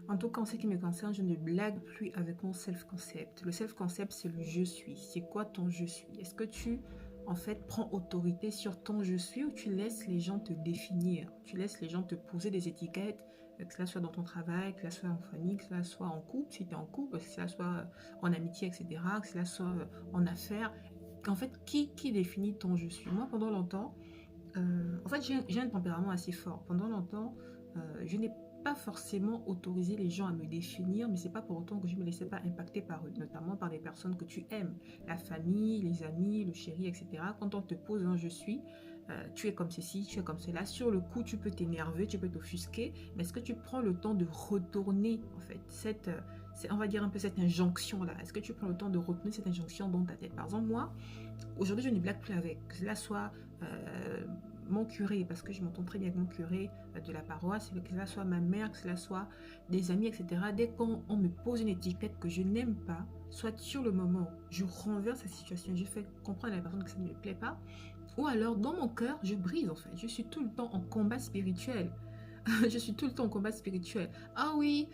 En tout cas, en ce qui me concerne, je ne blague plus avec mon self-concept. Le self-concept, c'est le je suis. C'est quoi ton je suis? Est-ce que tu, en fait, prends autorité sur ton je suis ou tu laisses les gens te définir? Tu laisses les gens te poser des étiquettes, que cela soit dans ton travail, que cela soit en famille, que cela soit en couple, si tu es en couple, que cela soit en amitié, etc., que cela soit en affaires. En fait, qui définit ton je suis? Moi, pendant longtemps, en fait, j'ai un tempérament assez fort. Pendant longtemps, je n'ai pas forcément autorisé les gens à me définir, mais c'est pas pour autant que je me laissais pas impacter par eux, notamment par des personnes que tu aimes, la famille, les amis, le chéri, etc. Quand on te pose un je suis, tu es comme ceci, tu es comme cela. Sur le coup, tu peux t'énerver, tu peux t'offusquer, mais est-ce que tu prends le temps de retourner, en fait, on va dire un peu cette injonction-là? Est-ce que tu prends le temps de retourner cette injonction dans ta tête? Par exemple, moi, aujourd'hui, je ne blague plus avec. Que cela soit mon curé, parce que je m'entends très bien avec mon curé de la paroisse, que cela soit ma mère, que cela soit des amis, etc. Dès qu'on me pose une étiquette que je n'aime pas, soit sur le moment, je renverse la situation, je fais comprendre à la personne que ça ne me plaît pas, ou alors dans mon cœur, je brise en fait. Je suis tout le temps en combat spirituel. Je suis tout le temps en combat spirituel. Ah oui,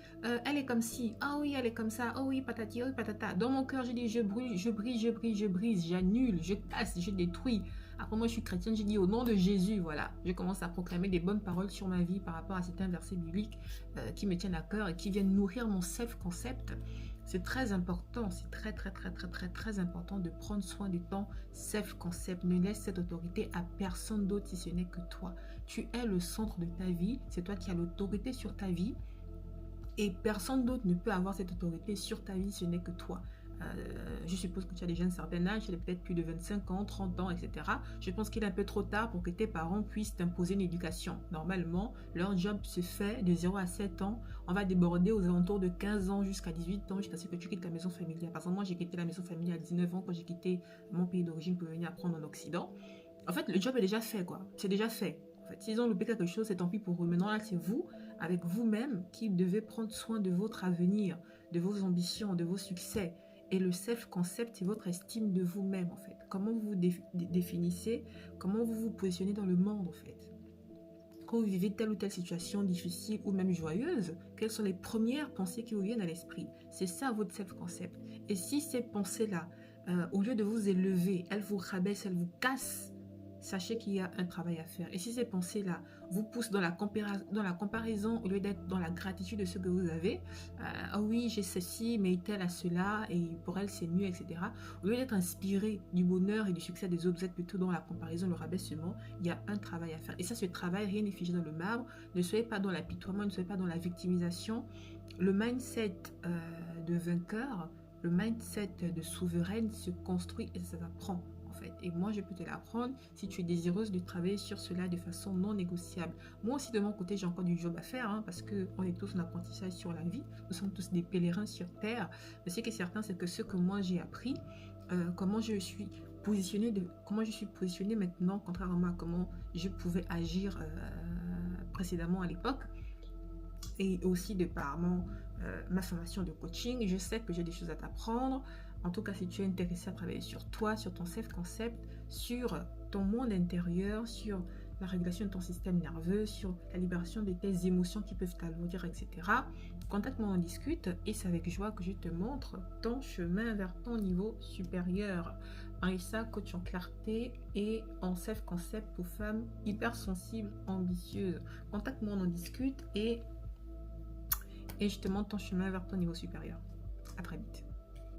elle est comme ci. Ah oui, elle est comme ça. Ah oui, patati, ah oui, patata. Dans mon cœur, je dis je brûle, je brise, je brise, je brise, j'annule, je casse, je détruis. Après, moi, je suis chrétienne, je dis au nom de Jésus, voilà. Je commence à proclamer des bonnes paroles sur ma vie par rapport à certains versets bibliques qui me tiennent à cœur et qui viennent nourrir mon self-concept. C'est très important, c'est très, très, très, très, très, très important de prendre soin de ton self-concept. Ne laisse cette autorité à personne d'autre si ce n'est que toi. Tu es le centre de ta vie, c'est toi qui as l'autorité sur ta vie et personne d'autre ne peut avoir cette autorité sur ta vie, ce n'est que toi. Je suppose que tu as déjà un certain âge, tu as peut-être plus de 25 ans, 30 ans, etc. Je pense qu'il est un peu trop tard pour que tes parents puissent t'imposer une éducation. Normalement, leur job se fait de 0 à 7 ans. On va déborder aux alentours de 15 ans jusqu'à 18 ans, jusqu'à ce que tu quittes la maison familiale. Par exemple, moi, j'ai quitté la maison familiale à 19 ans quand j'ai quitté mon pays d'origine pour venir apprendre en Occident. En fait, le job est déjà fait, quoi. C'est déjà fait. En fait, s'ils ont loupé quelque chose, c'est tant pis pour eux. Maintenant, là, c'est vous, avec vous-même, qui devez prendre soin de votre avenir, de vos ambitions, de vos succès. Et le self-concept, c'est votre estime de vous-même, en fait. Comment vous vous définissez, comment vous vous positionnez dans le monde, en fait. Quand vous vivez telle ou telle situation difficile ou même joyeuse, quelles sont les premières pensées qui vous viennent à l'esprit? C'est ça votre self-concept. Et si ces pensées-là, au lieu de vous élever, elles vous rabaissent, elles vous cassent, sachez qu'il y a un travail à faire. Et si ces pensées-là vous poussent dans la comparaison au lieu d'être dans la gratitude de ce que vous avez, ah oui, j'ai ceci, mais tel a cela, et pour elle c'est mieux, etc. Au lieu d'être inspiré du bonheur et du succès des autres, vous êtes plutôt dans la comparaison, le rabaissement. Il y a un travail à faire. Et ça, ce travail, rien n'est figé dans le marbre. Ne soyez pas dans l'apitoiement, ne soyez pas dans la victimisation. Le mindset de vainqueur, le mindset de souveraine se construit et ça s'apprend. Et moi, je peux te l'apprendre si tu es désireuse de travailler sur cela de façon non négociable. Moi aussi, de mon côté, j'ai encore du job à faire hein, parce qu'on est tous en apprentissage sur la vie. Nous sommes tous des pèlerins sur Terre. Mais ce qui est certain, c'est que ce que moi j'ai appris, comment je suis positionnée maintenant, contrairement à comment je pouvais agir précédemment à l'époque, et aussi de par ma formation de coaching, je sais que j'ai des choses à t'apprendre. En tout cas, si tu es intéressé à travailler sur toi, sur ton self-concept, sur ton monde intérieur, sur la régulation de ton système nerveux, sur la libération de tes émotions qui peuvent t'alourdir, etc., contacte-moi, on discute et c'est avec joie que je te montre ton chemin vers ton niveau supérieur. Marissa, coach en clarté et en self-concept pour femmes hypersensibles, ambitieuses. Contacte-moi, on en discute et je te montre ton chemin vers ton niveau supérieur. À très vite.